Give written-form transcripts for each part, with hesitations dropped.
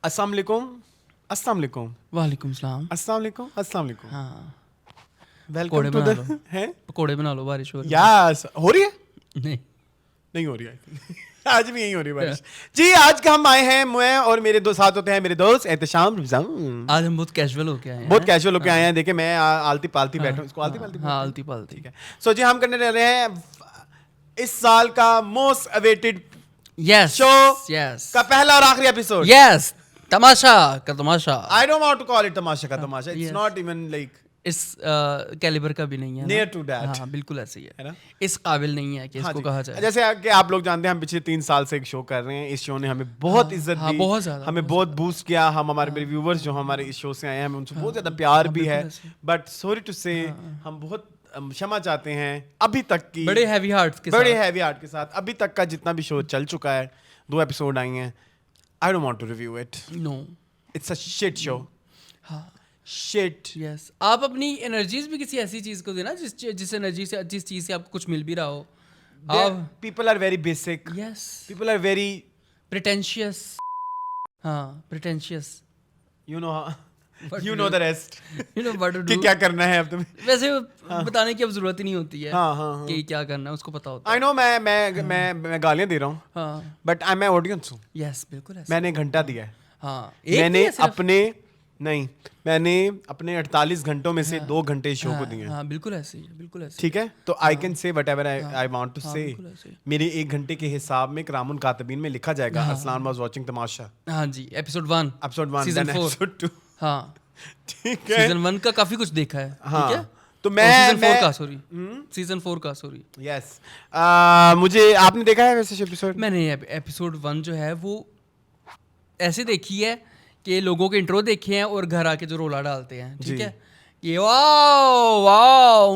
अस्सलाम वालेकुम, अस्सलाम वालेकुम, वालेकुम सलाम। अस्सलाम वालेकुम, अस्सलाम वालेकुम। हाँ, वेलकम पकौड़े टू बना द लो। हैं पकौड़े बना लो, बारिश हो रही यस हो रही है है। नहीं, नहीं हो रही है आज भी यही हो रही है बारिश जी। आज का हम आए हैं, मैं और मेरे दो साथ होते हैं मेरे दोस्त एहतशाम रमजान। आज हम बहुत कैजुअल होके आए हैं। बहुत कैजुअल होके आए हैं। देखिए मैं आलती पालती बैठा हूँ, इसको आलती पालती हाँ, बोलते हैं? आलती पालती। ठीक है। सो जी हम करने रहे हैं इस साल का most awaited yes show yes का पहला और आखिरी एपिसोड। यस, तमाशा का तमाशा। I don't want to call it Tamasha का तमाशा, it's yes. Not even like इस कैलिबर का भी नहीं है ना? Near to that. हाँ, बिल्कुल ऐसे ही है है ना? इस काबिल नहीं है कि हाँ इसको जी। कहा जाए। जैसे कि आप लोग जानते हैं हम पिछले 3 साल से एक शो कर रहे हैं। इस शो ने हमें बहुत इज्जत हाँ, दी, बहुत ज़्यादा, हमें बहुत बूस्ट किया। हम हमारे मेरे व्यूवर्स जो हमारे इस शो से आए हैं, हमें उनसे बहुत ज्यादा हाँ, प्यार भी बिल्कुल है। ऐसे। बट सॉरी टू से हम बहुत क्षमा चाहते हैं अभी तक की बड़े हैवी हार्ट्स के बड़े साथ। हैवी आर्ट के साथ अभी तक का जितना भी शो चल चुका है। 2 एपिसोड आई हैं। I don't want to review it, no. It's a shit show. हाँ, शिट। यस। आप अपनी एनर्जीज भी किसी ऐसी चीज को देना जिस एनर्जी से, जिस चीज से आपको कुछ मिल भी रहा हो। आप people are very basic, yes, people are very pretentious. हाँ, pretentious. You know What you to know do? The rest you know what to कि डू। क्या करना है अब तुम्हें। वैसे बताने की अब जरूरत ही नहीं होती है। हाँ, हाँ, हाँ। कि क्या करना है उसको पता होता आई है। नो मैं गालियां दे रहा हूँ, हाँ, बट मैं ऑडियंस हूँ। यस, बिल्कुल ऐसे। मैंने घंटा दिया है। हाँ, एक मैंने दिया सिर्फ? मैंने अपने 48 घंटों में से 2 घंटे शो को दिए हैं। हाँ, बिल्कुल ऐसे ही है, बिल्कुल ऐसे ही ठीक है, तो I can say whatever I want to हाँ, से। बिल्कुल ऐसे ही। मेरे 1 घंटे के हिसाब में करामुल कातबीन में लिखा जाएगा असलान वाज वाचिंग तमाशा है। हाँ जी, episode 1, episode 1 season then 4। Episode 2। हाँ, ठीक है। सीजन 1 का काफी कुछ देखा है। हाँ, ठीक है। तो सीजन 4 मैं का सॉरी, सीजन 4 का सॉरी। यस मुझे आपने देखा है वैसे एपिसोड? मैंने एपिसोड 1 जो है वो ऐसे देखी है कि लोगों के इंट्रो देखे हैं और घर आके जो रोला डालते हैं। ठीक जी। है, ये wow wow,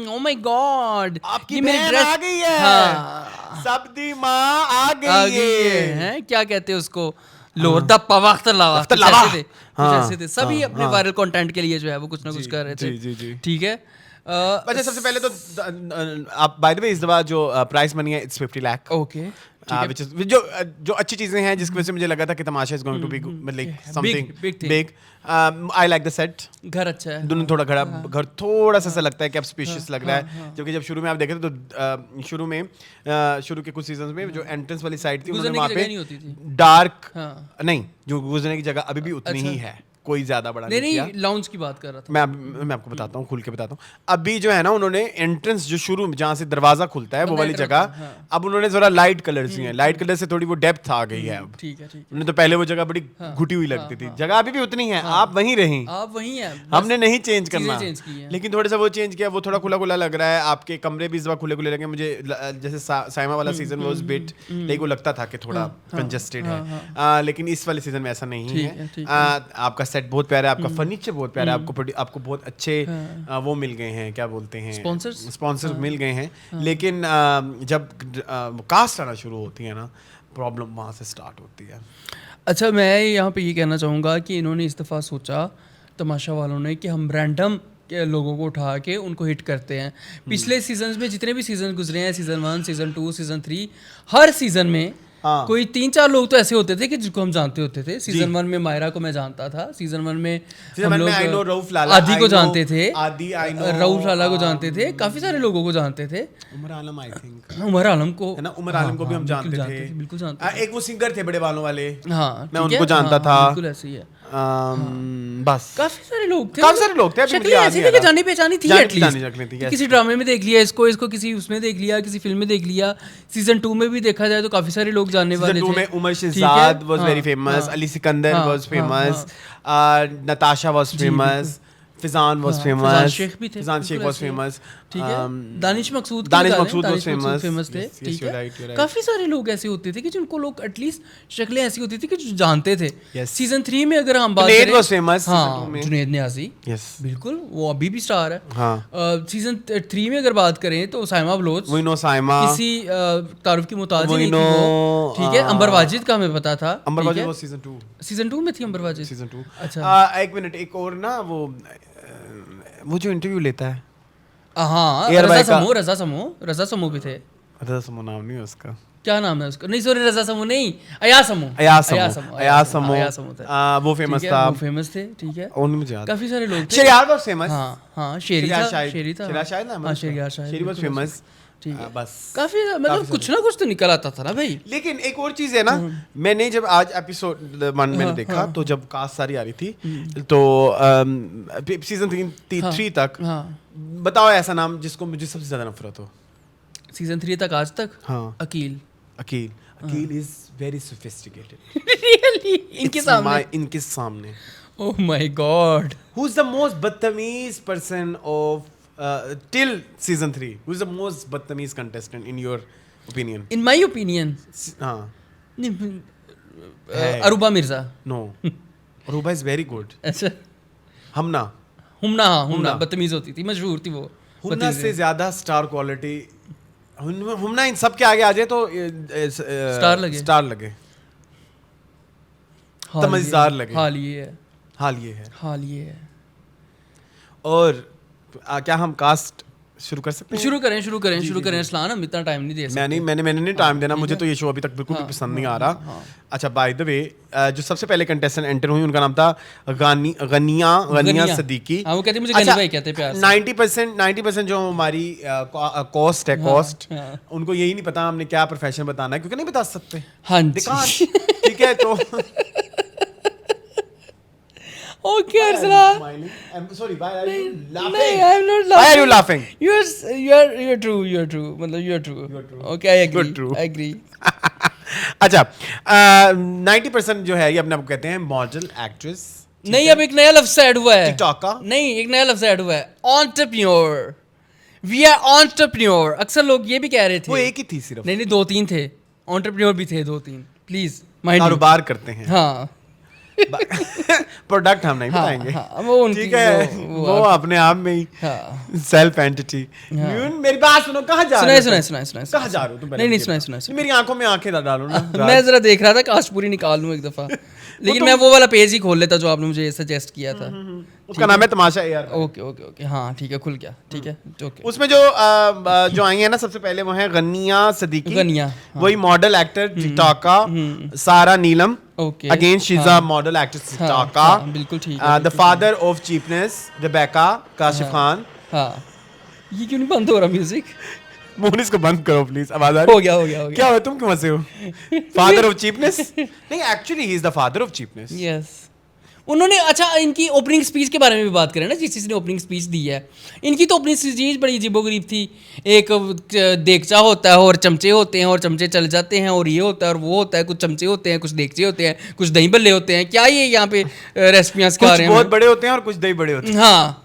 O my God, आपकी ये मेरी बहन ड्रेस आ गई है। हाँ, सबदी माँ आ आ गई गई है। है। क्या कहते हैं उसको, लोर दप्पा वक्त लावा, वक्त कुछ लावा। ऐसे थे, कुछ हाँ, ऐसे थे। सभी हाँ, अपने हाँ। वायरल कंटेंट के लिए जो है वो कुछ ना कुछ जी, कर रहे थे। जी, जी, जी। ठीक है। अच्छा, सबसे पहले तो आप बाय द वे इस दफा जो प्राइस मनी है it's 50 lakh, okay, which is जो अच्छी चीजें हैं जिसकी वजह से मुझे लगा था कि Tamasha is going to be like something big thing. Big. I like the set. घर अच्छा है। दोनों थोड़ा घड़ा घर थोड़ा सा लगता है कि अब स्पेशियस लग रहा है, जबकि जब शुरू में आप देखे थे तो शुरू के कुछ सीजन्स में जो एंट्रेंस वाली साइड थी उन्होंने गुजरने वहाँ की जगह नहीं होती थी। पे डार्क हाँ। नहीं, जो गुजरने की जगह अभी भी उतनी ही है, कोई ज्यादा बड़ा नहीं नहीं किया। नहीं, लाउंज की बात कर रहा था। मैं आपको बताता हूँ, खुल के बताता हूँ। अभी जो है ना उन्होंने एंट्रेंस जो शुरू में जहाँ से दरवाजा खुलता है वो वाली enter जगह होता है, हाँ। अब उन्होंने जरा लाइट कलर्स दी हैं। लाइट कलर से थोड़ी वो डेप्थ आ गई है अब। ठीक है, ठीक है। उन्होंने तो पहले वो जगह बड़ी घुटी हुई लगती थी, जगह अभी भी उतनी है, आप वहीं रहें, आप वहीं हैं, बस हमने नहीं चेंज चीज़ें करना। change की हैं। लेकिन थोड़ा सा वो चेंज किया, वो थोड़ा खुला खुला लग रहा है। आपके कमरे भी इस बार खुले खुले लगे मुझे। जैसे साइमा वाला सीजन वाज बिट लाइक वो लगता था कि थोड़ा कंजस्टेड है, लेकिन इस वाले सीजन में ऐसा नहीं ठीक है। है, ठीक आपका सेट बहुत प्यारा है, आपका फर्नीचर बहुत प्यारा है, आपको बहुत अच्छे वो मिल गए हैं, क्या बोलते हैं, स्पॉन्सर्स मिल गए हैं। लेकिन जब कास्ट आना शुरू होती है ना, प्रॉब्लम वहाँ से स्टार्ट होती है। अच्छा, मैं यहाँ पे ये कहना चाहूँगा कि इन्होंने इस दफ़ा सोचा तमाशा वालों ने कि हम रैंडम के लोगों को उठा के उनको हिट करते हैं। पिछले सीजन्स में जितने भी सीजन गुजरे हैं, सीजन 1, सीजन 2, सीजन 3, हर सीजन में हाँ। कोई 3-4 लोग तो ऐसे होते थे कि जिनको हम जानते होते थे। सीजन 1 में मायरा को मैं जानता था। सीजन 1 में हम लोग आई नो रऊफ लाला, आदि को जानते थे, आदि आई नो रऊफ लाला को जानते थे, काफ़ी सारे लोगों को जानते थे। उमर आलम आई थिंक, उमर आलम को है ना, उमर आलम को भी हम जानते थे, बिल्कुल जानते एक वो सिंगर थे बड़े बालों वाले, थे। हाँ, मैं ठीक है, उनको जानता हाँ, था। बिल्कुल ऐसे ही है। बस काफी सारे लोग थे, काफी सारे लोग थे, अभी मुझे शक्लें याद ऐसी नहीं थी आ कि रहा। जानी पहचानी थी जानी एटलीस्ट। पहचानी शक्लें थी, yes. किसी ड्रामे में देख लिया इसको किसी उसमें देख लिया, किसी फिल्म में देख लिया। सीजन 2 में भी देखा जाए तो काफी सारे लोग जानने वाले थे। सीजन 2 में उमर ठीक है? शहजाद वाज हाँ, वेरी फेमस, हाँ, अली सिकंदर हाँ, वाज हाँ, famous, Natasha was famous, Fizaan was हाँ, फेमस, फिजान शेख भी थे, फिजान शेख बिल्कुल वाज ऐसे ही। फेमस, ठीक है। दानिश मकसूद वाज फेमस थे। Yes, ठीक you're है, right, you're right. काफी सारे लोग ऐसे होते थे कि जिनको लोग एटलीस्ट शक्लें ऐसी होती थी कि जो जानते थे। Yes. सीजन 3 में अगर हम बात जुनैद करें, was famous, season हाँ, 2 में। जुनैद न्याजी, यस, बिल्कुल, वो अभी भी स्टार है। हाँ, सीजन 3 में अगर बात करें तो साइमा बलोच, वी नो साइमा, किसी तारुफ की मुताज We नहीं थी know, वो। ठीक है, अंबर वाजिद का हमें पता था। अंबर ठीक वाजिद है? वाज सीजन 2, सीजन 2 में थी अंबर वाजिद। सीजन 2। अच्छा, एक मिनट, एक और ना वो जो इंटरव्यू लेता है हाँ, Air रजा Bike का- समूह भी थे। रजा समो नाम नहीं है उसका, क्या नाम है उसका, नहीं सॉरी रजा समूह नहीं, अयाज समूह वो फेमस था, वो फेमस थे, ठीक है, उन्हें मुझे याद, काफी सारे लोग थे। शेरियार वाज फेमस, हाँ शेरी था, शेरी वाज फेमस, ठीक है, बस काफी मतलब कुछ ना कुछ तो निकल आता था ना भाई। लेकिन एक और चीज है ना, मैंने जब आज एपिसोड 1 मैंने देखा तो जब कास्ट सारी आ रही थी तो सीजन 3 तक बताओ ऐसा नाम जिसको मुझे सबसे ज्यादा नफरत हो सीजन 3 तक आज तक। हाँ, Aqeel is very sophisticated really इनके सामने oh my god, who is the most बदतमीज person of till season 3, who is the most बदतमीज contestant in your opinion? in my opinion हाँ, Aruba Mirza. no, Aruba is very good. अच्छा, हुमना बदतमीज होती थी, मशहूर थी वो। हुमना से ज्यादा स्टार क्वालिटी, हुमना इन सब के आगे आ जाए तो स्टार लगे, तमज़दार लगे। हाल ये है। और क्या हम कास्ट शुरू कर सकते हैं? शुरू करें असलान, हम इतना टाइम नहीं दे सकते। मैंने नहीं टाइम देना, मुझे तो ये शो अभी तक बिल्कुल भी पसंद नहीं आ रहा। अच्छा, बाय द वे, जो सबसे पहले कंटेस्टेंट एंटर हुई उनका नाम था गनिया सदीकी। वो कहते मुझे गनी भाई कहते प्यार से। 90% जो हमारी कॉस्ट है, उनको यही नहीं पता हमने क्या प्रोफेशन बताना है, क्योंकि नहीं बता सकते। हाँ जी, ठीक है, तो Okay, Arslan. I'm sorry. Why are you laughing? No, I'm not laughing. Why are you laughing? You're true. मतलब you're true. Okay, I agree. You're true. I agree. अच्छा, 90% जो है ये अपने आप कहते हैं मॉडल एक्ट्रेस। नहीं, अब एक नया लफ्ज़ ऐड हुआ है। टिकटॉक नहीं, एक नया लफ्ज़ ऐड हुआ है, एंटरप्रेन्योर। We are entrepreneur। अक्सर लोग ये भी कह रहे थे। वो एक ही थी सिर्फ। नहीं, 2-3 थे। एंटरप्रेन्योर भी थे 2-3। Please mind. कारोबार करते हैं। हाँ। प्रोडक्ट हम नहीं बताएंगे। वो ठीक है, वो अपने आप में ही सेल्फ एंटिटी। मेरी बात सुनो, कहाँ जा रहे हो? सुनाए। कहाँ जा रहे हो तुम? नहीं, सुनाए। मेरी आंखों में आंखें डालो ना। मैं जरा देख रहा था कास्ट पूरी निकाल लूं एक दफा, लेकिन मैं वो वाला पेज ही खोल लेता जो आपने मुझे सजेस्ट किया था। उसका नाम है तमाशा यार। ओके, हाँ ठीक है, खुल गया, ठीक है, ओके। उसमें जो आई है ना, सबसे पहले वो है गनिया सदीकी, वही model actor TikTok, Sara Neelam, okay, again she is a model actress TikTok, बिल्कुल ठीक है। The father of cheapness Rebecca Kashif Khan. हाँ, ये क्यों नहीं बंद हो रहा म्यूजिक? मोनिस को बंद करो प्लीज, आवाज आ रही। हो गया। क्या हुआ, तुम क्यों हंसे हो? फादर ऑफ चीपनेस नहीं, actually he is the father of cheapness. Yes, उन्होंने, अच्छा इनकी ओपनिंग स्पीच के बारे में भी बात करें ना, जिसने ओपनिंग स्पीच दी है। इनकी तो ओपनिंग स्पीच बड़ी अजीबोगरीब थी। एक देगचा होता है और चमचे होते हैं, और चमचे चल जाते हैं, और ये होता है और वो होता है, कुछ चमचे होते हैं, कुछ देगचे होते हैं, कुछ दही बल्ले होते हैं। क्या ये यहाँ पे रेसिपियाँ सिखा रहे हैं? बहुत बड़े होते हैं और कुछ दही बड़े होते हैं। हाँ,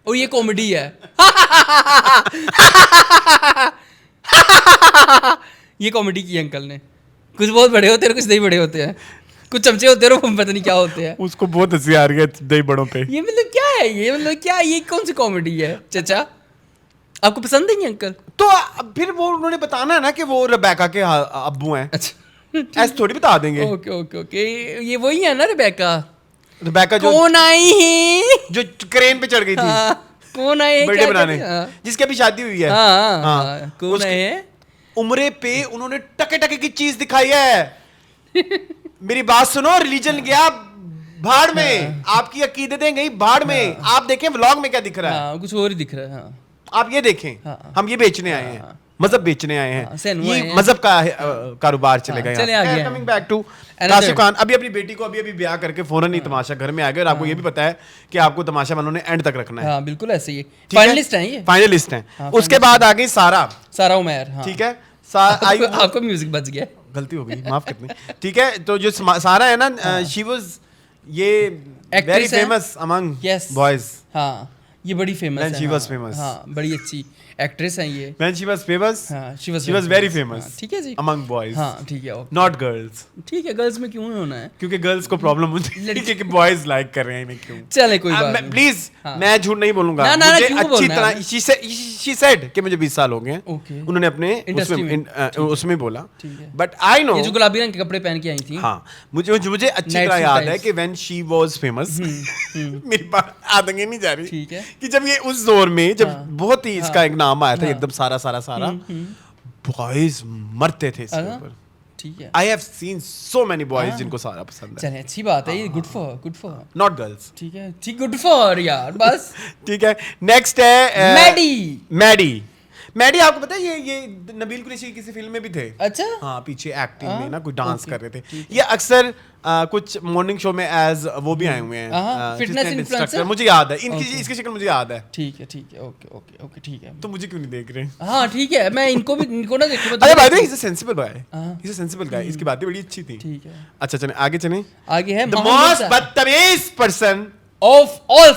और ये कॉमेडी है। ये कॉमेडी की अंकल ने, कुछ बहुत बड़े होते हैं, कुछ दही बड़े होते हैं, कुछ चमचे होते हैं और पता नहीं क्या होते हैं। उसको बहुत हंसी आ रही है दही बड़ों पे। ये मतलब क्या है? ये कौन सी कॉमेडी है चाचा? आपको पसंद नहीं अंकल? तो फिर वो उन्होंने बताना है ना कि वो रेबेका के अब्बू हैं। अच्छा, ऐसे थोड़ी बता देंगे। ओके, ये वही है ना रेबेका जो कौन आई है, जो क्रेन पे चढ़ गई थी। कौन आए बर्थडे बनाने, जिसकी अभी शादी हुई है। हाँ, कौन आए? उम्रे पे उन्होंने टके की चीज दिखाई है। मेरी बात सुनो, रिलीजन गया भाड़ में, आपकी अकीदतें गई भाड़ में। आप देखें व्लॉग में क्या दिख रहा है, कुछ और ही दिख रहा है। हाँ, आप ये देखें। हम ये बेचने आए हैं, मजहब बेचने आए हैं, ये मजहब का कारोबार चलेगा। Coming back to Kashif Khan, अभी अपनी बेटी को अभी ब्याह करके फौरन ही तमाशा घर में आ गए, और आपको ये भी पता है कि आपको तमाशा वालों ने एंड तक रखना है। बिल्कुल ऐसे ही फाइनलिस्ट हैं। उसके बाद आ गई सारा उमैर। ठीक है, आपको म्यूजिक बच गया, गलती हो गई, माफ करनी। ठीक है, तो जो सारा है ना, शी वाज ये वेरी फेमस अमंग बॉयज। हाँ, ये बड़ी फेमस है। She was famous. हाँ, बड़ी अच्छी एक्ट्रेस हैं ये। When she was famous, she was very famous। ठीक है जी, among boys। हाँ, ठीक है, not girls। ठीक है, गर्ल्स में क्यों होना है? क्योंकि गर्ल्स को प्रॉब्लम होती है कि बॉयज लाइक कर रहे हैं, मैं क्यों? चले कोई बात नहीं, प्लीज मैं झूठ नहीं बोलूंगा। मुझे अच्छी तरह she said कि मुझे 20 साल हो गए। उन्होंने अपने उसमें बोला, बट आई नो, ये जो गुलाबी रंग के कपड़े पहन के आई थी। हाँ, मुझे अच्छी तरह याद है कि when she was famous, मेरी बात आदंगे नहीं जा रही, ठीक है, कि जब ये उस दौर में जब बहुत ही इसका एक नाम आया था एकदम सारा बॉयज मरते थे इसके ऊपर। ठीक है, I have seen so many boys जिनको सारा पसंद है। चलिए अच्छी बात है, ये गुड फॉर नॉट गर्ल्स। ठीक है, ठीक, गुड फॉर यार बस। ठीक है, नेक्स्ट है मैडी। मैडी आपको पता है ये नबील कुरैशी किसी फिल्म में भी थे। अच्छा, हाँ, पीछे एक्टिंग में ना कुछ डांस कर रहे थे। ये अक्सर कुछ मॉर्निंग शो में एज वो भी आए हुए हैं, फिटनेस इन्फ्लुएंसर। मुझे याद है इसकी शक्ल मुझे याद है। ठीक है, ओके ठीक है। तो मुझे क्यों नहीं देख रहे? हाँ ठीक है, मैं इनको ना देखूंगा। अरे भाई, इज अ सेंसिबल गाय, इसकी बातें बड़ी अच्छी थी। ठीक है, अच्छा चलें आगे है द मोस्ट बदतमीज person of all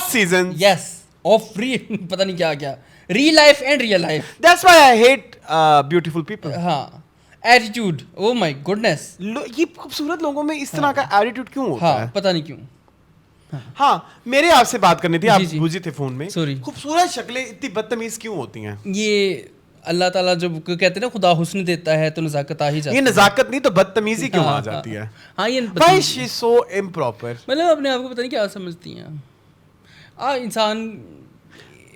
season. Yes, of पता नहीं क्या real life and real life. That's why I hate beautiful people. हाँ, एटीट्यूड, ओ माय गुडनेस। ये खूबसूरत लोगों में इस तरह का एटीट्यूड क्यों होता है? पता नहीं क्यों। हाँ, मेरे आपसे बात करनी थी, आप बिजी थे फोन में। सॉरी। खूबसूरत शक्लें इतनी बदतमीज क्यों होती हैं? ये अल्लाह ताला जब कहते हैं ना खुदा हुस्न देता है तो नज़ाकत आ ही जाती है। ये नज़ाकत नहीं तो बदतमीजी क्यों आ जाती है? हाँ, ये Why she is so improper? मतलब अपने आप को पता नहीं क्या समझती हैं। इंसान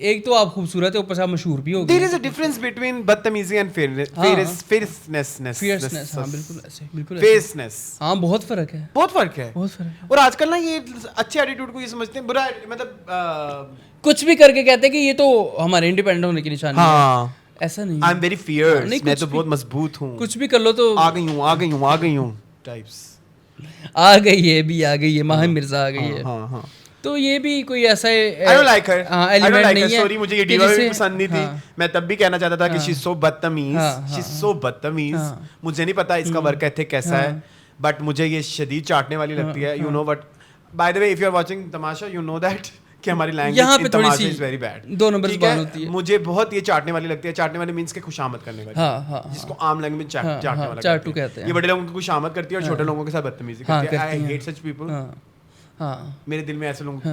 एक तो आप खूबसूरत है, ऊपर से आप मशहूर भी हो गए। There is a difference between बदतमीजी and fierceness। हाँ बिल्कुल ऐसे, बिल्कुल fierceness। हाँ, बहुत फर्क है। और आजकल ना ये अच्छे एटीट्यूड को ये समझते हैं, बुरा मतलब कुछ भी करके कहते हैं कि ये तो हमारे इंडिपेंडेंट होने की निशानी है। ऐसा नहीं, आई एम वेरी फियर्स, मैं तो बहुत मजबूत हूँ, कुछ भी कर लो तो आ गई हूँ टाइप्स। आ गई है माहिर मिर्जा आ गई है। हाँ। तो ये भी कोई ऐसा I don't like her. Element नहीं है। सॉरी, मुझे ये डिवा भी पसंद नहीं थी। मैं तब भी कहना चाहता था कि शी इज सो बदतमीज। मुझे नहीं पता इसका वर्क एथिक कैसा है, बट मुझे ये शदीद चाटने वाली लगती है। You know what, by the way, if you are watching Tamasha, you know that कि हमारी language in Tamasha is very bad. 2 number ज़बान होती है। मुझे बहुत ये चाटने वाली लगती है। चाटने वाली मींस के खुशामद करने वाली, जिसको आम लैंग्वेज में चाटने वाला चाटू कहते हैं। ये बड़े लोगों की खुशामद करती है और छोटे लोगों के साथ बदतमीजी करती है। I hate such people. हाँ, मेरे दिल में ऐसे लोगों की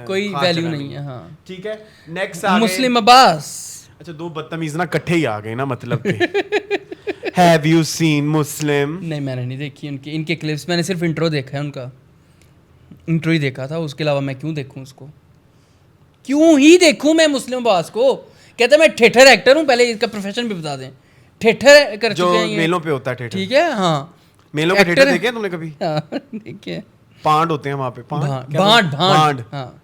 कोई वैल्यू नहीं है। हाँ, ठीक है, नेक्स्ट आ गए मुस्लिम अब्बास। अच्छा, 2 बदतमीज ना इकट्ठे ही आ गए ना, मतलब के हैव यू सीन मुस्लिम? नहीं, मैंने नहीं देखी इनके क्लिप्स। मैंने सिर्फ इंट्रो देखा है उनका, इंट्रो ही देखा था। उसके अलावा मैं क्यों देखूं उसको? क्यों ही देखूं मैं मुस्लिम अब्बास को? कहते मैं थिएटर एक्टर हूं। पहले इसका प्रोफेशन भी बता दें। थिएटर कर चुके हैं, जो मेलों पे होता है थिएटर। ठीक है, हाँ, मेलों का थिएटर देखे तुमने कभी? देखिए, पांड होते हैं वहाँ पे,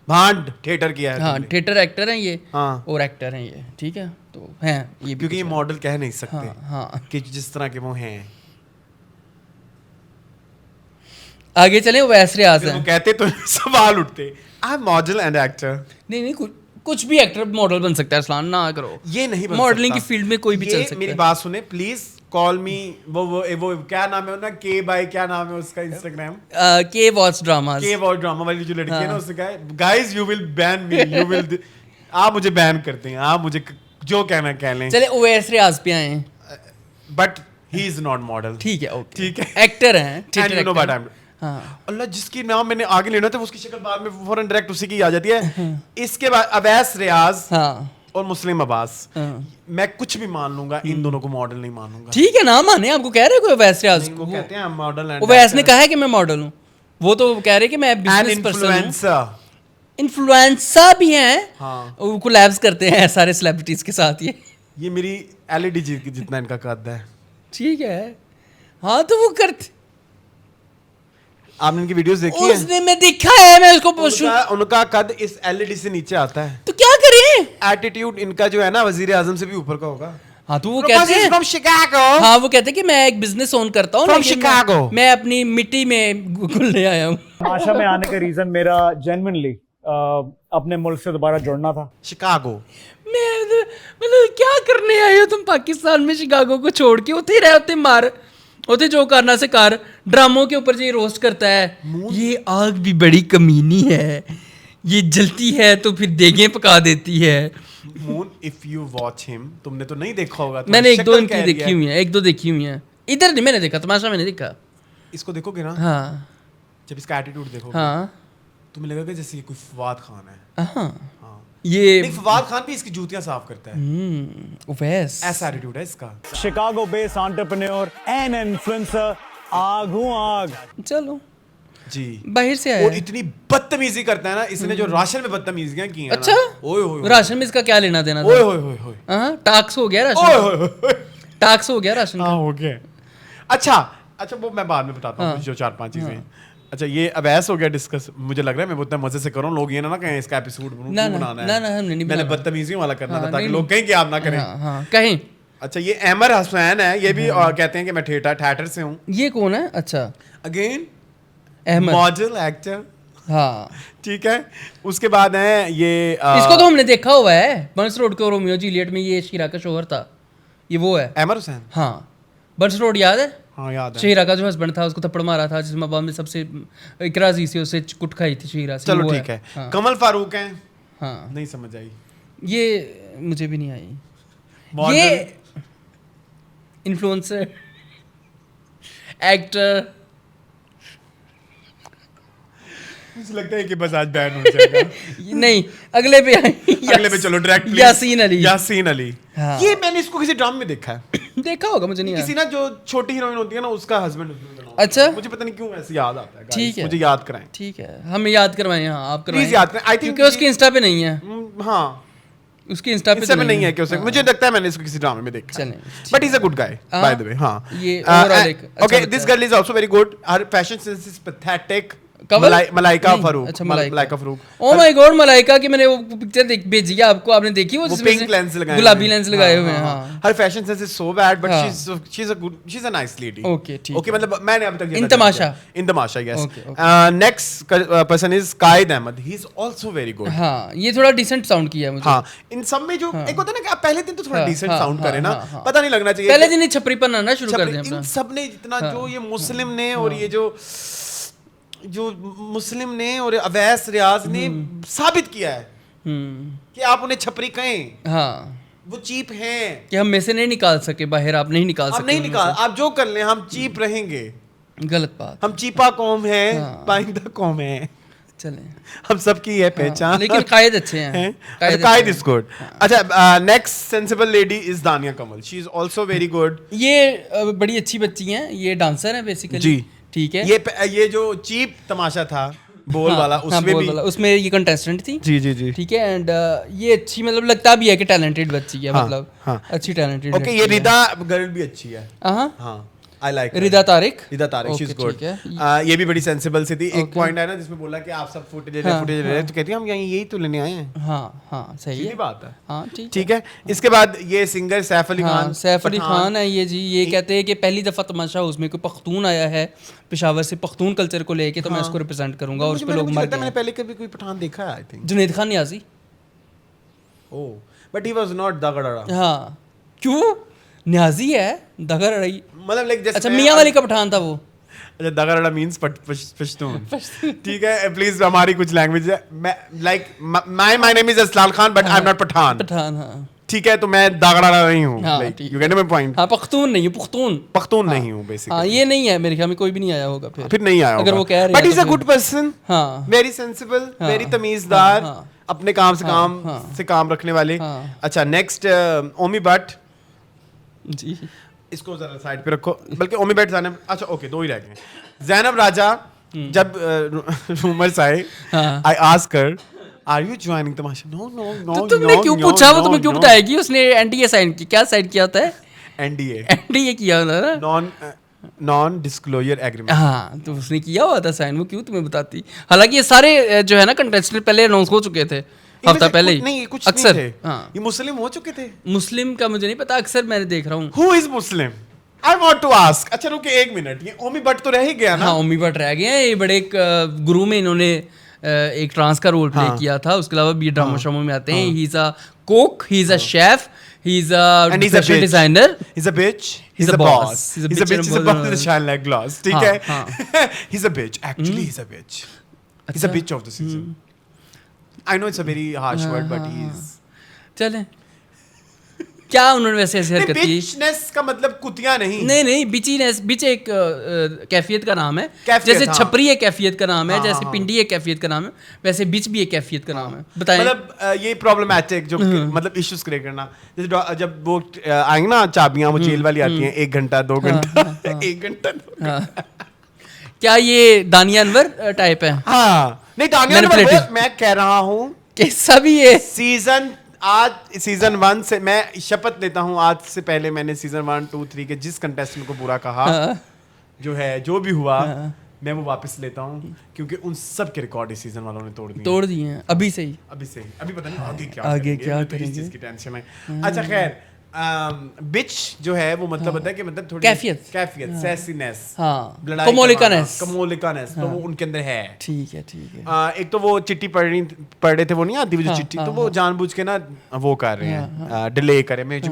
भांड थिएटर किया है। हाँ, थिएटर एक्टर हैं ये। हाँ, और एक्टर हैं ये। ठीक है, तो हैं ये, क्योंकि ये मॉडल कह नहीं सकते। हाँ, कि जिस तरह के वो हैं। आगे चले, वैस रियाज है। वो कहते तो सवाल उठते, I am model and actor. नहीं, कुछ भी एक्टर मॉडल बन सकता है। इस्लाम ना करो, ये नहीं बन मॉडलिंग की फील्ड में कोई भी चल सकता है। मेरी बात सुने प्लीज, कॉल मी। वो क्या नाम है ना, के बाय, क्या नाम है उसका इंस्टाग्राम? के वॉच ड्रामा वाली जो लड़की है ना, उससे कहा guys you will ban me, you will, आप मुझे बैन करते हैं, आप मुझे जो कहना कह लें। चले ओवैस रियाज पे आए, but he is not model. ठीक है, ओके, ठीक है, एक्टर हैं। And you know what I am, हाँ, अल्लाह, जिसकी नाम मैंने आगे लेना था उसकी शक्ल बाद में फौरन डायरेक्ट उसी की आ जाती है। इसके बाद अवैस रियाज, हाँ, और मुस्लिम अब्बास, मैं कुछ भी मान लूंगा, इन दोनों को मॉडल नहीं मानूंगा। ठीक है ना, माने, आपको कह रहे कोई ओवैस रियाज को कहते हैं मॉडल एंड ओवैस ने कहा है कि मैं मॉडल हूँ। वो तो कह रहे कि मैं बिजनेस पर्सन हूँ। इन्फ्लुएंसर भी हैं। हाँ, वो कोलैब्स करते हैं सारे सेलिब्रिटीज के साथ। ये मेरी एलईडी जितना इनका कद है। ठीक है, हाँ, तो वो करते। आपने इनकी वीडियोस देखी है? उसने मैं देखा है, मैं उसको पूछूं। उनका कद इस एलईडी से नीचे आता है। तो क्या करें? एटीट्यूड इनका जो है ना, वजीर आजम से भी ऊपर का होगा। हाँ, तो वो कहते हैं from Chicago. हाँ, वो कहते हैं कि मैं एक बिजनेस ओन करता हूँ from Chicago. मैं अपनी मिट्टी में घुलने आया हूँ। तमाशा में आने का रीजन मेरा जेन्युइनली अपने मुल्क से दोबारा जुड़ना था। शिकागो। मैं मतलब क्या करने आए हो तुम पाकिस्तान में? शिकागो को छोड़ के उथे रहे, उथे मार, उथे जो करना से कर। ड्रामों के ऊपर जो रोस्ट करता है, ये आग भी बड़ी कमीनी है, ये जलती है तो फिर देगें पका देती है। Moon, if you watch him, तुमने तो नहीं देखा होगा। मैंने 1-2 इनकी देखी हुई है, 1-2 देखी हुई है। इधर नहीं मैंने देखा, तमाशा मैंने देखा। इसको देखोगे ना, हाँ, जब इसका एटीट्यूड देखोगे, हाँ, तुम्हें लगेगा जैसे ये कोई फवाद खान है। हाँ, ये फवाद खान भी इसकी जूतियां साफ करता है। ओवैस, ऐसा एटीट्यूड है इसका। Chicago based entrepreneur and influencer, आग हूं आग। चलो जी बाहर से आया और है। इतनी बदतमीजी करता है ना, इसने जो राशन में बदतमीजियां की हैं ना, अच्छा ओए होए राशन में इसका क्या लेना देना ओए था? होए होए होए हाँ टैक्स हो गया ओए राशन होए होए टैक्स हो गया राशन हाँ का। हो गया। अच्छा वो मैं बाद में बताता हूँ जो 4-5 चीजें। अच्छा ये अब ऐसा हो गया डिस्कस, मुझे लग रहा है मैं उतना मजे से करूँ, लोग ये ना कहें इसका एपिसोड ना, बनाना ना, है। ना, हमने नहीं मैंने बनाना। बदतमीजियों वाला करना था हाँ, ताकि नहीं, लोग कहें कि आप ना करें। हाँ कहीं। अच्छा ये अहमर हसनैन है, ये भी कहते हैं कि मैं थिएटर से हूँ। ये कौन है? अच्छा अगेन अहमद। मॉडल एक्टर, हाँ ठीक है। उसके बाद है ये इसको तो हमने देखा हुआ है बंस रोड के रोमियो जूलियट में, ये शीरा का शोहर था, ये वो है। अहमर हुसैन, हाँ बंस रोड याद है? हाँ याद है। शीरा का जो हस्बैंड था उसको थप्पड़ मारा था, जिसमें बाद में सबसे इकरा अजीज से उसे कुट खाई थी शीरा से। चलो वो ठीक है। हाँ, कमल फारूक हैं, हाँ नहीं समझ आई। ये मुझे भी नहीं आई। मॉडल, ये इन्फ्लुएंसर एक्टर, मुझे लगता है कि बस आज बैन हो जाएगा। नहीं अगले पे अगले पे चलो डायरेक्ट प्लीज। यासीन अली। यासीन अली, हाँ। ये मैंने इसको किसी ड्रामा में देखा है। देखा होगा, मुझे नहीं किसी याद। ना जो छोटी हीरोइन होती है ना उसका हस्बैंड। अच्छा मुझे पता नहीं क्यों ऐसे याद आता है। ठीक है, मुझे याद कराएं ठीक है, हम याद करवाएं। हाँ आप करवाएं प्लीज, याद कराएं। आई थिंक क्योंकि उसके इंस्टा पे नहीं है, हाँ उसकी इंस्टा पे इंस्टा तो पे नहीं है कि उसे, हाँ। मुझे लगता है मैंने इसको किसी ड्रामे में देखा है। चलें, but is a good guy हाँ, बाय द वे। हाँ ये overall एक अच्छा ओके, लगता दिस है। Girl is also very good, her fashion sense is pathetic. कवल? मलाइका नहीं, फारूक। अच्छा Malaika Farooq. Oh my god, Malaika की मैंने वो पिक्चर भेजी है आपको, आपने देखी? वो जिसमें पिंक से लेंस लगाए गुलाबी लेंस लगाए हुए हैं। हाँ her fashion sense is so bad but हाँ। She is a nice lady. Okay, ठीक ओके, मतलब मैंने अब तक in Tamasha. In Tamasha, yes. Okay, next person is Qaid Ahmed, he is also very good. हाँ ये थोड़ा डिसेंट साउंड किया है मुझे। हाँ इन सब में जो एक होता है ना कि आप पहले दिन तो थोड़ा हाँ, डिसेंट हाँ, साउंड हाँ, करें ना, हाँ, हाँ। पता नहीं लगना चाहिए पहले कि- दिन ही छपरीपन आना शुरू कर दिया इन अपना। सब ने जितना जो ये मुस्लिम ने और ये जो मुस्लिम ने और अवैस रियाज ने साबित किया है कि आप उन्हें छपरी कहें, हाँ वो चीप हैं। कि हम में से नहीं निकाल सके बाहर, आप नहीं निकाल आप सकते नहीं उनमें निकाल, आप जो कर लें हम चीप रहेंगे। से। गलत बात। हम चीपा कौम है, हाँ। पाइंदा कौम है, चलें हम सबकी है पहचान। लेकिन कायद अच्छे हैं। Qaid is good. अच्छा next sensible lady is Dania Kamal, she is also very good. ये बड़ी अच्छी बच्ची हैं, ये डांसर है बेसिकली। जी ठीक है। ये जो चीप तमाशा था बोल हाँ, वाला, हाँ, उसमें बोल भी वाला, उसमें ये कंटेस्टेंट थी। जी जी जी। ठीक है। एंड ये अच्छी, मतलब लगता भी है कि टैलेंटेड बच्ची है। हाँ, मतलब हाँ। अच्छी टैलेंटेड। ओके, ये रिदा गर्ल भी अच्छी है। हाँ हाँ I like Rida Tariq. Rida Tariq, she is Okay, good. ठीक है। ये भी बड़ी सेंसिबल सी थी। एक Okay. पॉइंट है ना जिसमें बोला कि आप सब फुटेज ले रहे हाँ, फुटेज ले रहे, तो कहती है हम यही तो लेने आए हैं। हाँ हाँ सही सीधी है। बात है। हाँ ठीक है। इसके बाद ये सिंगर सैफ अली हाँ खान, सैफ अली पठान। खान है ये जी। ये कहते हैं कि पहली दफ़ा तमाशा उसमें कोई पख्तून आया है पेशावर से, पख्तून कल्चर को लेके, तो मैं उसको रिप्रेजेंट करूंगा और उस पे लोग मर मैंने गए। पहले कभी कोई पठान देखा है I think. Junaid Khan Niazi. Oh but he was not दगड़ा। हाँ क्यों? न्याजी है, दगर अड़ई। मतलब लाइक जैसे अच्छा मियाँ वाली का पठान था वो। अच्छा दगड़ा मींस पश्तून। ठीक है, प्लीज हमारी कुछ लैंग्वेज है। मैं लाइक माय नेम इज असलाल Khan but I am not Pathan. Pathan हाँ ठीक है, तो मैं दगड़ा नहीं हूँ। हाँ, लाइक ठीक यू गेट माय पॉइंट। हाँ पख्तून नहीं है, पुख्तून। पख्तून नहीं हूँ बेसिकली। हाँ ये नहीं है, मेरे ख्याल में कोई भी नहीं आया होगा फिर नहीं आया अगर वो कह रहे बट हैं इज तो अ फिर- गुड पर्सन, हाँ वेरी सेंसिबल, हाँ, वेरी तमीजदार, हाँ, हाँ, अपने काम से काम हाँ, से काम रखने वाले। हाँ। अच्छा नेक्स्ट ओमी भट्ट, जी। इसको जरा साइड पे रखो, बल्कि ओमी भट्ट जैनब। अच्छा ओके, दो ही रह गए। जैनब राजा, जब रूमर्स आए, हाँ। I ask her are you joining Tamasha? No no no. तो तुमने क्यों पूछा? वो तुम्हें क्यों बताएगी? उसने एनडीए साइन की, क्या साइन किया होता है? एनडीए, एनडीए किया होता है ना। Non disclosure agreement. हाँ तो उसने किया हुआ था साइन, वो क्यों तुम्हें बताती? हालांकि ये सारे जो है ना कंटेस्टेंट पहले अनाउंस हो चुके थे, हफ्ता पहले ही। नहीं कुछ अक्सर नहीं थे। हाँ ये मुस्लिम हो चुके थे। मुस्लिम का मुझे नहीं पता, अक्सर मैंने देख रहा हूँ। Who is Muslim? I want to ask. अच्छा रुके एक मिनट, ये ओमी भट्ट तो रह ही गया ना। हाँ ओमी भट्ट रह गए हैं। ये बड़े एक गुरु में इन्होंने एक ट्रांस का रोल प्ले किया था। उसके अलावा भी ड्रामा शो में आते हैं। He is a cook, he is a chef, he is a fashion designer, He's a bitch. He's He's a a boss. boss. He's a He's a bitch bitch. and He's a a boss boss. with a shine like glass. ठीक हाँ, है? हाँ। He's a bitch. Actually, he's a bitch. He's a bitch of the season. I know it's a very harsh word, but he's. चलें क्या उन्होंने वैसे ऐसे हरकत की? Bitchness का मतलब कुतिया नहीं। नहीं बिचीनेस, बिच एक कैफियत का नाम है। कैफियत, जैसे हाँ। छपरी एक कैफियत का नाम है, हाँ, जैसे हाँ, पिंडी एक कैफियत का नाम है, वैसे बिच भी एक कैफियत का नाम है। बताएं। मतलब ये प्रॉब्लमैटिक जो मतलब इश्यूज क्रिएट करना। जैसे जब वो आएंगे ना चाबियां, वो जेल वाली आती हैं, 1 घंटा 2 घंटा 1 घंटा 2 घंटा। क्या ये दानिया अनवर टाइप है? हाँ नहीं दानिया Manipulative. मैं कह रहा हूँ कि सभी ये सीजन 1 से मैं शपथ लेता हूँ, आज से पहले मैंने सीजन 1, 2, 3 के जिस कंटेस्टेंट को बुरा कहा जो है जो भी हुआ मैं वो वापस लेता हूँ, क्योंकि उन सब के रिकॉर्ड इस सीजन वालों ने तोड़ दिए हैं अभी से ही। अभी पता नहीं आगे क्या मुझे तो इस चीज की टेंशन है। अच्छा खैर बिच जो है वो मतलब होता है कि मतलब थोड़ी कैफियत सैसीनेस, हाँ, लड़ाई कमोलिकानेस तो वो उनके अंदर है। ठीक है एक तो वो चिट्ठी पढ़ रहे थे, वो नहीं आती वो जो चिट्ठी, तो वो जानबूझ के ना वो कर रहे हैं, डिले करे मैं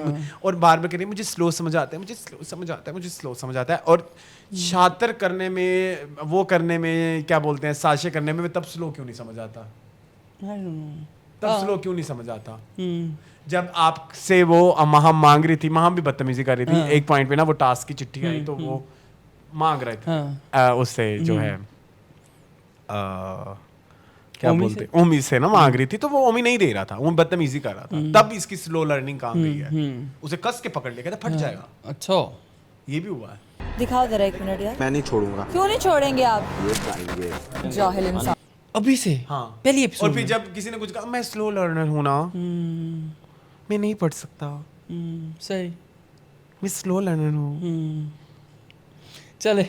और बार बार कह रहे मुझे स्लो समझ आता है, मुझे स्लो समझ आता है और शातर करने में, वो करने में क्या बोलते हैं, साशे करने में तब स्लो क्यों नहीं समझ आता, स्लो क्यों नहीं समझ आता? जब आपसे वो महम मांग रही थी, महम भी बदतमीजी कर रही थी, एक पॉइंट पे ना वो टास्क की चिट्ठी आई तो वो मांग रहे थे उससे जो है क्या बोलते ओमी से ना मांग रही थी, तो वो ओमी नहीं दे रहा था, वो बदतमीजी कर रहा था, तब इसकी स्लो लर्निंग काम गई है, उसे कस के पकड़ लिया, कहता फट जाएगा। अच्छा ये भी हुआ है। दिखाओ जरा 1 मिनट यार। मैं नहीं छोड़ूंगा। क्यों नहीं छोड़ेंगे आप? ये जाएंगे जाहिल इंसान। अभी से? हाँ पहली एपिसोड। और फिर जब किसी ने कुछ कहा मैं स्लो लर्नर हूं ना, मैं नहीं पढ़ सकता, सही, मैं स्लो लर्नर हूँ। चले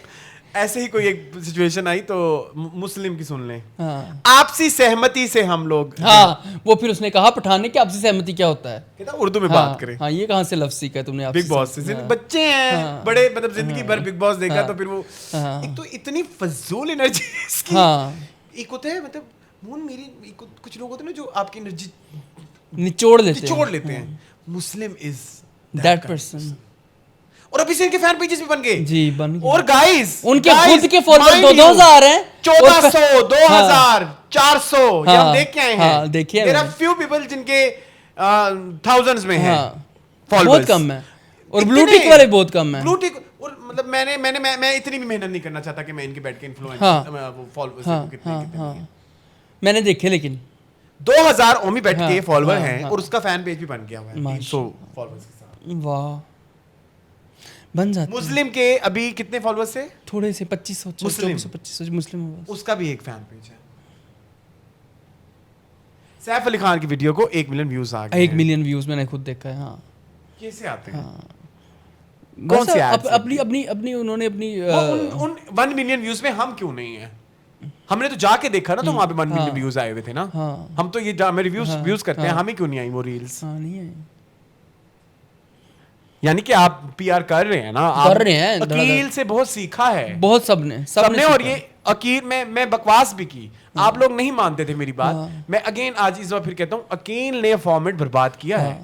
ऐसे ही कोई एक सिचुएशन आई तो मुस्लिम की सुन लें। हाँ। आपसी सहमति से हम लोग, हाँ वो फिर उसने कहा पठान ने कि आपसी सहमति क्या होता है, कहता उर्दू में बात करें। हाँ ये कहाँ से लफ्ज़ सीखा है तुमने? बिग बॉस से बच्चे हैं बड़े, मतलब जिंदगी भर बिग बॉस देखा तो फिर वो एक तो इतनी फजूल एनर्जी इसकी। एक होता है मतलब मेरी कुछ लोग होते हैं ना जो आपकी एनर्जी निचोड़ लेते हैं। Muslim is that person. और अभी से इनके फैन पेजेस भी बन गए जी, बन गए। और गाइस उनके खुद के फॉलोअर 2,000 हैं, 1400 2000 400 ये हम देख के आए हैं। देखिए देयर आर फ्यू पीपल जिनके थाउजेंड्स में हैं फॉलोअर्स, बहुत कम है, और ब्लू टिक वाले बहुत कम है। ब्लू टिक, और मतलब मैं इतनी भी मेहनत नहीं करना चाहता कि मैं इनके बैठ के इन्फ्लुएंसर वो फॉलोअर्स कितने मैंने देखे, लेकिन 2000 ओमी बैठ के फॉलोअर हैं और उसका फैन पेज भी बन गया हुआ है 300 फॉलोअर्स के साथ। वाह, बन जाते। मुस्लिम के अभी कितने फॉलोअर्स थे? थोड़े से 2500 2500 मुस्लिम, उसका भी एक फैन पेज है। सैफ अली खान की वीडियो को 1 मिलियन व्यूज आ गए। 1 मिलियन व्यूज मैंने खुद देखा है। हाँ कैसे आते हैं? कौन सी अपनी उन्होंने अपनी उन 1 मिलियन व्यूज में हम क्यों नहीं है? हमने तो जाके देखा ना, तो वहां पे 1 मिलियन व्यूज आए हुए थे ना। हम तो ये रिव्यूज करते हैं, हमें क्यों नहीं आई वो रील्स? नहीं आई। यानी कि आप पीआर कर रहे हैं ना, कर रहे हैं, अकील से बहुत सीखा है, बहुत सबने और ये अकील मैं बकवास भी की, आप लोग नहीं मानते थे मेरी बात। मैं अगेन आज इस बार फिर कहता हूँ, अकील ने फॉर्मेट बर्बाद किया है।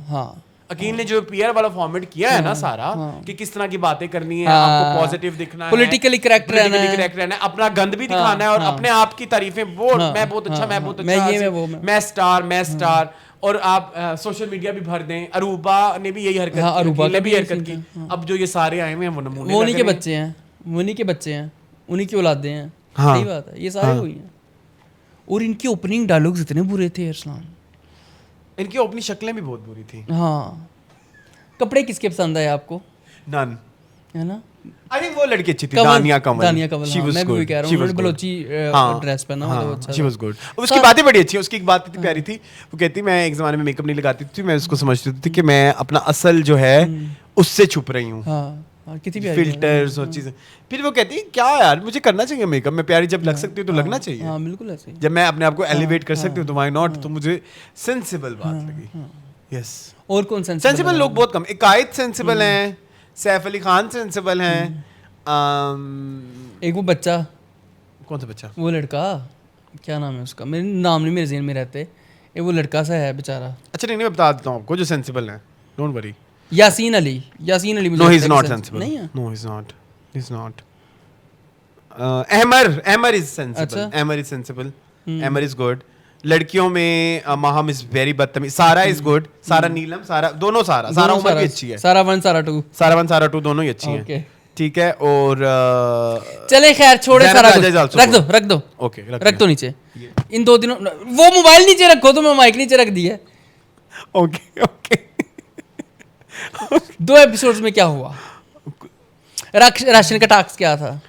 अकील ने जो पीआर वाला फॉर्मेट किया है ना सारा, कि किस तरह की बातें करनी है, आपको पॉजिटिव दिखना है, पॉलिटिकली करेक्ट रहना है, अपना गंद भी दिखाना है और अपने आप की तारीफें, वो मैं बहुत अच्छा, मैं बहुत अच्छा, मैं स्टार, और आप सोशल मीडिया भी भर दें। अरूबा ने भी यही हरकत की, अरूबा ने भी हरकत की। अब जो ये सारे आए हुए हैं वो नमूने, वो उन्हीं के बच्चे हैं, उन्हीं की औलादे हैं। सही बात है, ये सारे वही हैं। और इनकी ओपनिंग डायलॉग्स इतने बुरे थे अरसलान, इनकी ओपनिंग शक्लें भी बहुत बुरी थी। हाँ, कपड़े किसके पसंद आए आपको? नन, है ना? आई थिंक वो लड़की अच्छी थी, दानिया कमल। शी वाज गुड, मैं भी कह रहा हूं, बलोची ड्रेस पहना हुआ था, अच्छा। She was good. उसकी बातें बड़ी अच्छी है, उसकी एक बात इतनी प्यारी थी, वो कहती मैं एक ज़माने में मेकअप नहीं लगाती थी, मैं उसको समझती थी कि मैं अपना असल जो है उससे छुप रही हूं। हां, कितनी प्यारी फिल्टर्स और चीजें। फिर वो कहती क्या यार, मुझे करना चाहिए मेकअप, मैं प्यारी जब लग सकती हूँ तो लगना चाहिए। हां, बिल्कुल ऐसे ही। जब मैं अपने आप को एलिवेट कर सकती हूँ तो व्हाई नॉट? तो मुझे सेंसिबल बात लगी। यस। और कौन सेंसिबल लोग बहुत कम, इकायत सेंसिबल हैं, सैफ अली खान सेंसिबल हैं, एक वो बच्चा, कौन सा बच्चा? वो लड़का, क्या नाम है उसका, मेरे नाम नहीं मेरे ज़हन में रहते, ये वो लड़का सा है बेचारा। अच्छा नहीं, मैं बता देता हूँ आपको जो सेंसिबल है, don't worry. Yasin Ali no, he is not sensible. नहीं है, no, he is not. Ahmar is sensible. Ahmar is sensible, Ahmar is good. लड़कियों में महम इज वेरी बदतमीज, सारा इज गुड, सारा नीलम, सारा दोनों, सारा उमर भी अच्छी है, सारा 1 सारा 2, सारा 1 सारा 2 दोनों ही अच्छी हैं। ठीक है। और चले खैर छोड़े, सारा रख दो ओके, रख दो नीचे। इन 2 दिनों वो मोबाइल नीचे रखो, तो मैं माइक नीचे रख दिया। ओके 2 एपिसोड्स में क्या हुआ? राशन का टास्क क्या था?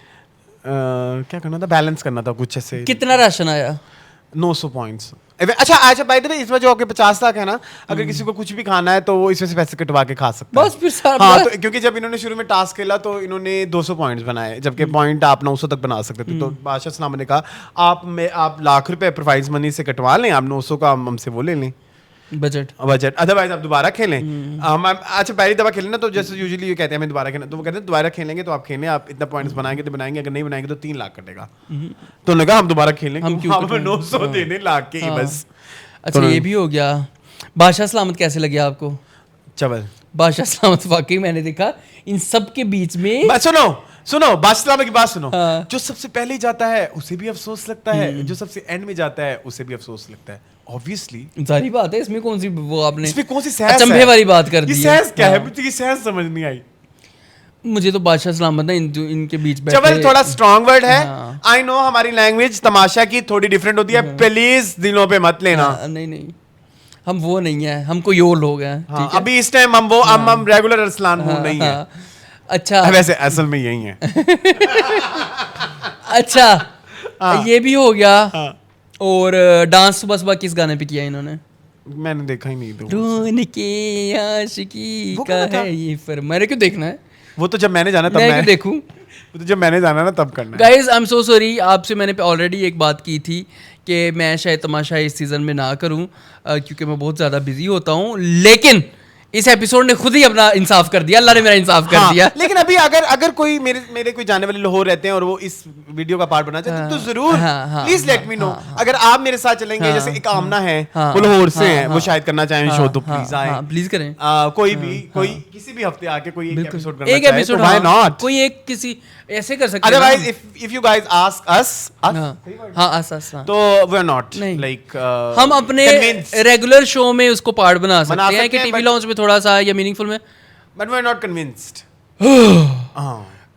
क्या करना था, बैलेंस करना था कुछ ऐसे। कितना राशन आया? 900 पॉइंट्स। अच्छा बाय द वे, इसमें जो आपके 50 लाख है ना, अगर किसी को कुछ भी खाना है तो वो इसमें से पैसे कटवा के खा सकता है। बस फिर सारा हाँ, तो क्योंकि जब इन्होंने शुरू में टास्क खेला तो इन्होंने 200 पॉइंट्स बनाए, जबकि पॉइंट आप 900 तक बना सकते थे। तो बादशाह सलाम ने कहा आप लाख रुपए प्रोफाइल्स मनी से कटवा लें, आप 900 का हमसे वो ले लें बजट। अदरवाइज आप दोबारा खेलें। अच्छा पहली दफा खेलें ना तो जैसे यूजुअली ये कहते हैं हमें दोबारा खेलना, तो वो कहते हैं दोबारा खेलेंगे तो आप खेलें, आप इतना पॉइंट्स बनाएंगे तो बनाएंगे, अगर नहीं बनाएंगे तो 3 लाख कटेगा। तो उन्होंने कहा हम दोबारा खेलेंगे, हम 900 देने लाख के ही बस। अच्छा ये भी हो गया। बादशाह सलामत कैसे लगे आपको? चवल। बादशाह सलामत वाकई मैंने देखा इन सब के बीच में। सुनो बादशाह सलामत की बात सुनो। जो सबसे पहले ही जाता है उसे भी अफसोस लगता है, जो सबसे एंड में जाता है उसे भी अफसोस लगता है। ऑब्वियसली सारी बात है, इसमें कौन सी वो आपने इसमें कौन सी सहज अचंभे वाली बात कर दी? ये सहज क्या है? मुझे ये सहज समझ नहीं आई। मुझे तो बादशाह सलामत ना इनके बीच बैठे। चवल थोड़ा स्ट्रॉन्ग वर्ड है। आई नो हमारी लैंग्वेज तमाशा की थोड़ी डिफरेंट होती है, प्लीज दिलों पे मत लेना। नहीं हम वो नहीं है, हम कोई और लोग हैं। हाँ, अभी इस टाइम हम रेगुलर अरसलान हूँ नहीं है। अच्छा वैसे असल में यही है। अच्छा ये भी हो गया। और डांस सुबह सुबह किस गाने पे किया इन्होंने? मैंने देखा ही नहीं। तो रून के आशिकी का है ये फरमान, क्यों देखना है? वो तो जब मैंने जाना तब मैं क्यों देखूं? वो तो जब मैंने जाना ना तब करना है। Guys I am so sorry, आपसे मैंने ऑलरेडी एक बात की थी कि मैं शायद तमाशा इस सीज़न में ना करूं क्योंकि मैं बहुत ज़्यादा बिजी होता हूं, लेकिन इस एपिसोड ने खुद ही अपना इंसाफ कर दिया। अल्लाह ने मेरा इंसाफ कर दिया। लेकिन अभी अगर कोई मेरे कोई जाने वाले लाहौर रहते हैं और वो इस वीडियो का पार्ट बनना चाहते हैं तो जरूर प्लीज लेट मी नो। अगर आप मेरे साथ चलेंगे, जैसे एक आमना है वो लाहौर से हैं, वो शायद करना चाहें शो, तो प्लीज आए, प्लीज करें। कोई किसी भी हफ्ते आके कोई एक एपिसोड करना एक चाहे एपिसोड तो व्हाई नॉट? कोई एक किसी ऐसे कर सकते हैं। Otherwise if you guys ask us us तो वी आर नॉट लाइक हम अपने रेगुलर शो में उसको पार्ट बना सकते हैं कि टीवी लॉन्च में थोड़ा सा या मीनिंगफुल में, but we are not convinced.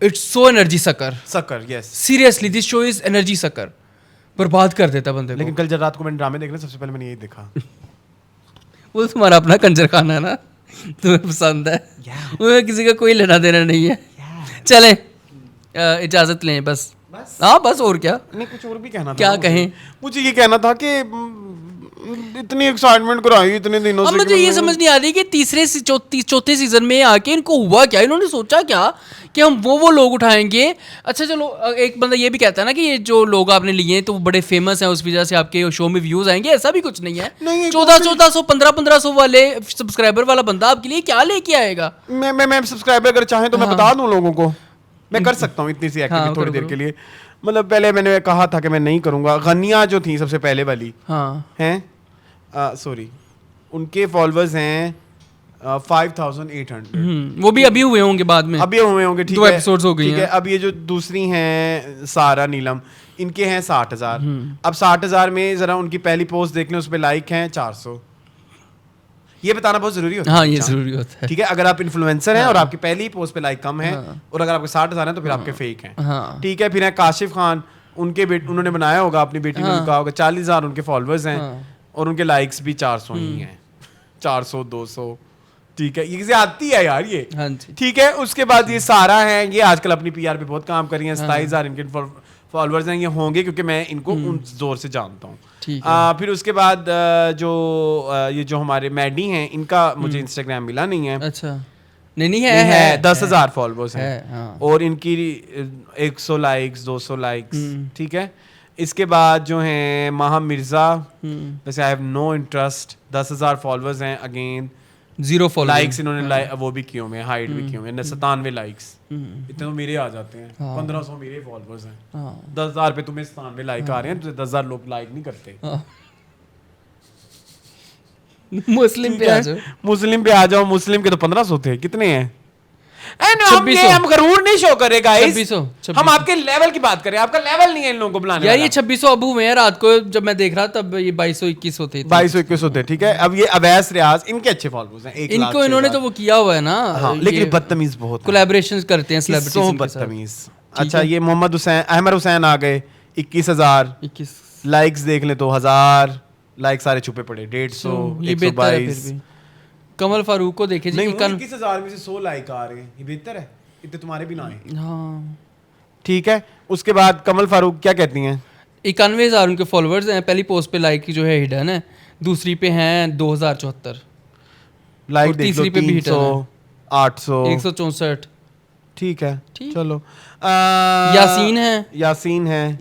It's so energy sucker yes seriously this show is energy sucker, बर्बाद कर देता बंदे को। लेकिन कल जब रात को मैंने ड्रामे देखने सबसे पहले मैंने यही देखा। वो तुम्हारा अपना कंजर खाना है ना, तुम्हें पसंद है, वो किसी का कोई लेना देना नहीं है। चलें इजाजत लें बस। हाँ बस और क्या नहीं, कुछ और भी कहना था। क्या कहें? मुझे ये कहना था कि इतनी एक्साइटमेंट कराई इतने दिनों से। मुझे ये समझ नहीं आ रही कि तीसरे चौथे सीजन में आके इनको हुआ क्या, इन्होंने सोचा क्या कि हम वो लोग उठाएंगे। अच्छा चलो एक बंदा ये भी कहता है ना कि ये जो लोग आपने लिए हैं तो वो बड़े फेमस हैं, उस वजह से आपके शो में व्यूज आएंगे। ऐसा भी कुछ नहीं है। 1400 1500 वाले सब्सक्राइबर वाला बंदा आपके लिए क्या लेके आएगा? मैं सब्सक्राइबर अगर चाहें तो मैं बता दूं लोगों को, मैं कर सकता हूँ इतनी सी एक्टिविटी थोड़ी देर के लिए। मतलब पहले मैंने कहा था कि मैं नहीं करूंगा। गनिया जो थी सबसे पहले वाली हैं, सॉरी उनके फॉलोअर्स हैं 5800। वो भी अभी हुए होंगे, बाद में अभी हुए होंगे। ठीक है, 2 एपिसोड्स हो गई हैं। अब ये जो दूसरी हैं सारा नीलम, इनके हैं 60,000। अब 60,000 में जरा उनकी पहली पोस्ट देख लें, उस पर लाइक हैं 400। ये बताना बहुत जरूरी होता है। हाँ ये जरूरी होता है। ठीक है, अगर आप इन्फ्लुएंसर हैं और आपकी पहली पोस्ट पे लाइक कम है और अगर आपके 60,000 हैं तो फिर आपके फेक हैं। ठीक है, फिर है काशिफ खान, उनके उन्होंने बनाया होगा अपनी बेटी ने, कहा होगा 40,000 उनके फॉलोअर्स हैं और उनके लाइक्स भी 400 ही हैं, 400 200। ठीक है, ये आती है यार ये। ठीक है, उसके बाद ये सारा है, ये आजकल अपनी पीआर पे बहुत काम कर रही हैं। 27,000 इनके फॉलोअर्स हैं। ये होंगे क्योंकि मैं इनको उन जोर से जानता हूँ। फिर उसके बाद ये जो हमारे मैडी हैं, इनका मुझे इंस्टाग्राम मिला नहीं है। अच्छा नहीं है 10,000 फॉलोअर्स हैं और इनकी 100 लाइक्स 200 लाइक्स। ठीक है, इसके बाद जो हैं माहा मिर्जा, वैसे I have no interest, 10,000 followers हैं, अगेन 0 फॉलोअर्स। लाइक्स इन्होंने वो भी किए हुए हैं, हाइड भी किए हुए हैं, 97 लाइक्स। इतने तो मेरे आ जाते हैं। 1500 मेरे फॉलोअर्स हैं। 10,000 पे तुम्हें 97 लाइक आ रहे हैं, तो 10,000 लोग लाइक नहीं करते। मुस्लिम पे आ जाओ। मुस्लिम के तो 1500 थे, कितने हैं? हम गरूर नहीं शो करे गाइस, 2600। हम आपके लेवल की बात करें, आपका लेवल नहीं है इन लोगों को बुलाने यार। ये 2600 अब हुए हैं, रात को जब मैं देख रहा तब ये 2200-2100 थे। 2200-2100 थे। ठीक है, अब ये अवैस रियाज, इनके अच्छे फॉलोअर्स हैं, इनको इन्होंने तो वो किया हुआ है ना। लेकिन बदतमीज बहुत, कोलैबोरेशंस करते हैं सेलिब्रिटीज के साथ, बदतमीज। अच्छा, ये मोहम्मद हुसैन, अहमद हुसैन आ गए, 21,000 लाइक्स देख ले तो 1000 लाइक सारे छुपे पड़े, 150 122। कमल फारूक को देखे जी, 21,000 में से 100 लाइक आ रहे हैं, ये बेहतर है, इतने तुम्हारे भी ना आए। हाँ ठीक है, उसके बाद कमल फारूक क्या कहती हैं? 91,000 उनके फॉलोअर्स हैं। पहली पोस्ट पे लाइक की जो है हिडन है, दूसरी पे हैं 2074, लाइक और देख लो तीसरी पे भी हिडन 300 है 800 164। ठीक है, ठीक। चलो। यासीन है,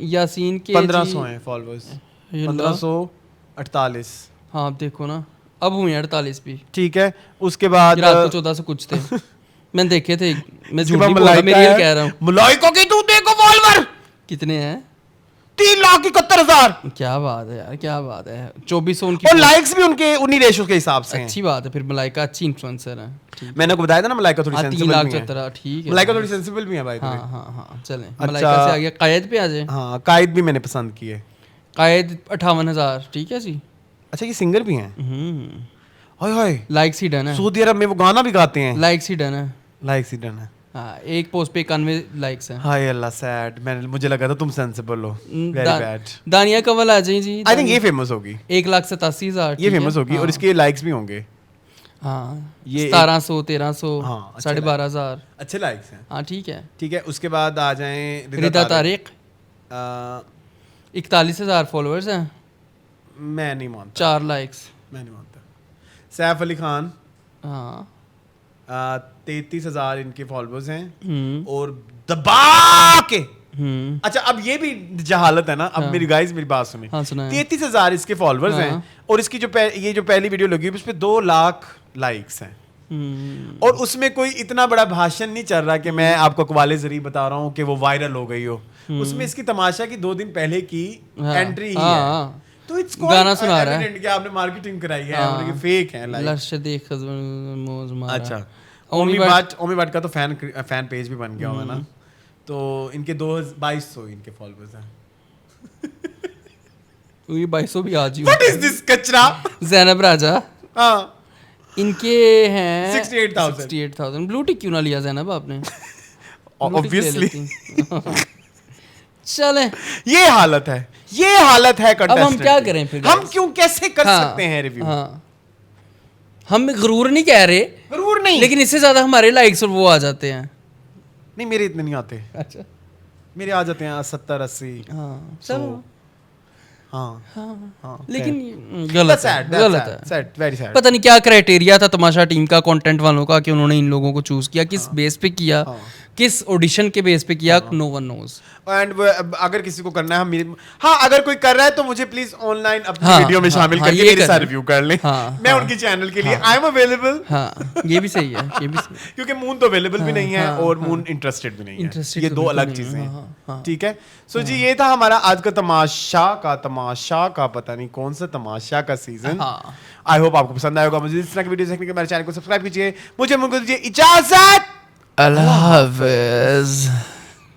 यासीन के 1500 हैं फॉलोअर्स, 1548। हाँ आप देखो ना, अब हुए 48 भी। ठीक है, उसके बाद रात को 1400 कुछ थे। मैंने देखे थे, मैं उसके झूठ बाद नहीं बोल रहा, मैं मलाइका रियल है। कह रहा हूँ। मलाइका की तू देखो फॉलोअर कितने हैं? 3,71,000। क्या बात है यार, क्या बात है। 2400 उनकी और लाइक्स भी उनके उन्हीं रेशो के हिसाब से हैं। अच्छी बात है, फिर मलाइका अच्छी इन्फ्लुएंसर है। ठीक। मैंने आपको बताया था ना, मलाइका थोड़ी हाँ, सेंसिबल भी है। 3,74,000 ठीक है। मलाइका थोड़ी सेंसिबल भी है भाई। हाँ हाँ हाँ, चलें। अच्छा। मलाइका से आगे कायद पे आ जाए। हाँ, कायद भी मैंने पसंद की है। कायद 58,000 ठीक है जी। अच्छा, ये सिंगर भी हैं? हाय हाय, लाइक्स ही डन है, सऊदी अरब में वो गाना भी गाते हैं। लाइक्स ही डन है। लाइक्स ही डन है। हाँ, एक पोस्ट पे 91 लाइक्स हैं। हाय अल्लाह, सैड। मुझे लगा था तुम सेंसिबल हो। Very bad. दानिया कवल आ जाए जी। आई थिंक ये फेमस होगी। 1,87,000 ये फेमस होगी और इसके लाइक्स भी होंगे। हाँ, ये 1700 1300 हाँ, अच्छे 12,500। अच्छे लाइक्स हैं। हाँ ठीक है। ठीक है, उसके बाद आ जाएं रिदा तारिक, आ, 41,000 फॉलोअर्स हैं, मैं नहीं मानता। 4 लाइक्स। मैं नहीं मानता। सैफ अली खान, हाँ 33,000 इनके फॉलोअर्स हैं हम्म और दबा के। हम्म अच्छा, अब ये भी जहालत है ना। अब मेरी गाइस मेरी बात सुने। हाँ, सुना है। 33,000 इसके फॉलोअर्स हाँ। हैं और इसकी ये जो पहली वीडियो लगी उस पे 2 लाख लाइक्स हैं। और उसमें कोई इतना बड़ा भाषण नहीं चल रहा कि मैं आपको कवाले जरिए बता रहा हूँ कि वो वायरल हो गई हो। उसमें इसकी तमाशा की 2 दिन पहले की हाँ, एंट्री ही हाँ, है। हाँ। तो इट्स गाना सुना रहा है कि आपने मार्केटिंग कराई है हाँ। और ये फेक है लाइक। लर्श देख मोज मारा। अच्छा, ओमी भट्ट का तो फैन पेज भी बन गया होगा ना। तो इनके 2200 इनके फॉलोअर्स हैं। ये 2200 भी आज ही। व्हाट इज दिस कचरा? ज़ैनब राजा, हाँ, इनके हैं 68,000। 68,000। ब्लू टिक क्यों ना लिया ज़ैनब आपने? ऑब्वियसली। चले, ये हालत है अब हम क्या करें फिर? हम क्यों कैसे कर हाँ, सकते हैं रिव्यू? हाँ, हम गरूर नहीं कह रहे, जरूर नहीं। लेकिन इससे ज्यादा हमारे लाइक्स और वो आ जाते हैं। नहीं, मेरे इतने नहीं आते। अच्छा, मेरे आ जाते हैं 70 80। हाँ चलो। हाँ हाँ, लेकिन गलत है। Sad, very sad. पता नहीं क्या क्राइटेरिया था तमाशा टीम का, कंटेंट वालों का, कि उन्होंने इन लोगों को चूज किया, किस बेस पे किया, किस ऑडिशन के बेस पे किया, नो वन नोज। एंड अगर किसी को करना है हाँ, अगर कोई कर रहा है तो मुझे प्लीज ऑनलाइन अपनी हाँ, वीडियो में शामिल हाँ, करके ये मेरे साथ करें। रिव्यू कर लें। हाँ, मैं हाँ, उनके चैनल के लिए आई एम अवेलेबल। हाँ, ये भी सही है, ये भी सही है। क्योंकि मून तो अवेलेबल भी नहीं है हाँ, और मून इंटरेस्टेड भी नहीं है। Interested ये तो 2 बिल्कुल अलग नहीं चीजें है। हैं। हाँ, हाँ। ठीक है, सो जी ये था हमारा आज का तमाशा का पता नहीं कौन सा तमाशा का सीजन। हाँ। आई होप आपको पसंद आएगा। मुझे इस तरह की वीडियो देखने के लिए मेरे चैनल को सब्सक्राइब कीजिए। मुझे दीजिए इजाजत। अल्लाह हाफिज।